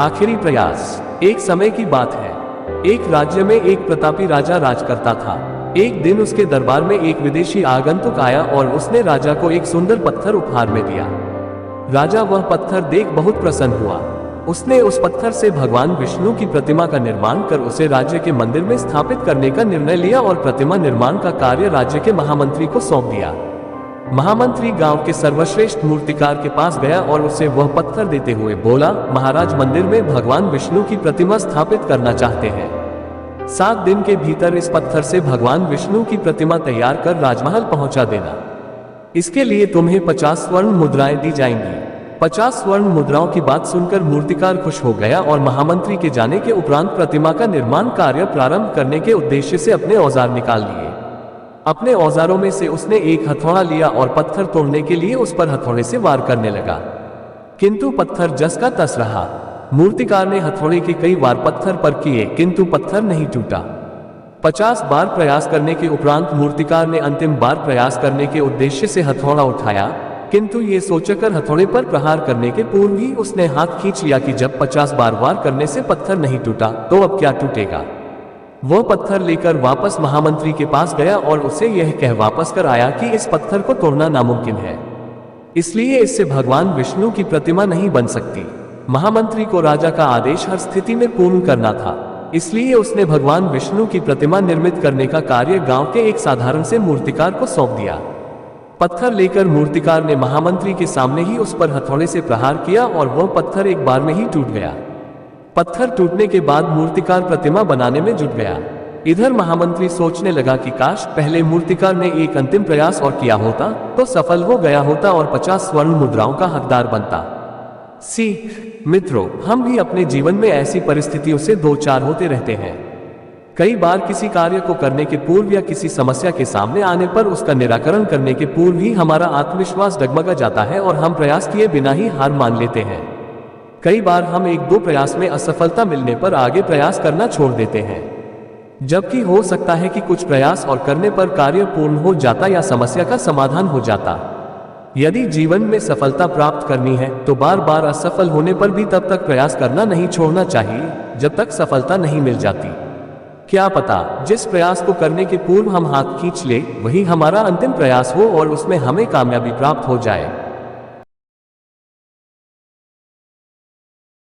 आखिरी प्रयास। एक समय की बात है, एक राज्य में एक प्रतापी राजा राज करता था। एक दिन उसके दरबार में एक विदेशी आगंतुक आया और उसने राजा को एक सुंदर पत्थर उपहार में दिया। राजा वह पत्थर देख बहुत प्रसन्न हुआ। उसने उस पत्थर से भगवान विष्णु की प्रतिमा का निर्माण कर उसे राज्य के मंदिर में स्थापित करने का निर्णय लिया और प्रतिमा निर्माण का कार्य राज्य के महामंत्री को सौंप दिया। महामंत्री गांव के सर्वश्रेष्ठ मूर्तिकार के पास गया और उसे वह पत्थर देते हुए बोला, महाराज, मंदिर में भगवान विष्णु की प्रतिमा स्थापित करना चाहते हैं। 7 दिन के भीतर इस पत्थर से भगवान विष्णु की प्रतिमा तैयार कर राजमहल पहुंचा देना। इसके लिए तुम्हें 50 स्वर्ण मुद्राएं दी जाएंगी। 50 स्वर्ण मुद्राओं की बात सुनकर मूर्तिकार खुश हो गया और महामंत्री के जाने के उपरांत प्रतिमा का निर्माण कार्य प्रारंभ करने के उद्देश्य से अपने औजार निकाल लिए। अपने औजारों में से उसने एक हथौड़ा लिया और पत्थर तोड़ने के लिए उस पर हथौड़े से वार करने लगा, किंतु पत्थर जस का तस रहा। मूर्तिकार ने हथौड़े के कई वार पत्थर पर किए, किंतु पत्थर नहीं टूटा। 50 बार प्रयास करने के उपरांत मूर्तिकार ने अंतिम बार प्रयास करने के उद्देश्य से हथौड़ा उठाया, किंतु ये सोचकर हथौड़े पर प्रहार करने के पूर्व ही उसने हाथ खींच लिया कि जब 50 बार वार करने से पत्थर नहीं टूटा तो अब क्या टूटेगा। वह पत्थर लेकर वापस महामंत्री के पास गया और उसे यह कह वापस कर आया कि इस पत्थर को तोड़ना नामुमकिन है, इसलिए इससे भगवान विष्णु की प्रतिमा नहीं बन सकती। महामंत्री को राजा का आदेश हर स्थिति में पूर्ण करना था, इसलिए उसने भगवान विष्णु की प्रतिमा निर्मित करने का कार्य गांव के एक साधारण से मूर्तिकार को सौंप दिया। पत्थर लेकर मूर्तिकार ने महामंत्री के सामने ही उस पर हथौड़े से प्रहार किया और वह पत्थर एक बार में ही टूट गया। पत्थर टूटने के बाद मूर्तिकार प्रतिमा बनाने में जुट गया। इधर महामंत्री सोचने लगा कि काश पहले मूर्तिकार ने एक अंतिम प्रयास और किया होता तो सफल हो गया होता और 50 स्वर्ण मुद्राओं का हकदार बनता। मित्रों, हम भी अपने जीवन में ऐसी परिस्थितियों से दो चार होते रहते हैं। कई बार किसी कार्य को करने के पूर्व या किसी समस्या के सामने आने पर उसका निराकरण करने के पूर्व ही हमारा आत्मविश्वास डगमगा जाता है और हम प्रयास किए बिना ही हार मान लेते हैं। कई बार हम 1-2 प्रयास में असफलता मिलने पर आगे प्रयास करना छोड़ देते हैं, जबकि हो सकता है कि कुछ प्रयास और करने पर कार्य पूर्ण हो जाता या समस्या का समाधान हो जाता। यदि जीवन में सफलता प्राप्त करनी है तो बार बार असफल होने पर भी तब तक प्रयास करना नहीं छोड़ना चाहिए जब तक सफलता नहीं मिल जाती। क्या पता जिस प्रयास को करने के पूर्व हम हाथ खींच ले वही हमारा अंतिम प्रयास हो और उसमें हमें कामयाबी प्राप्त हो जाए।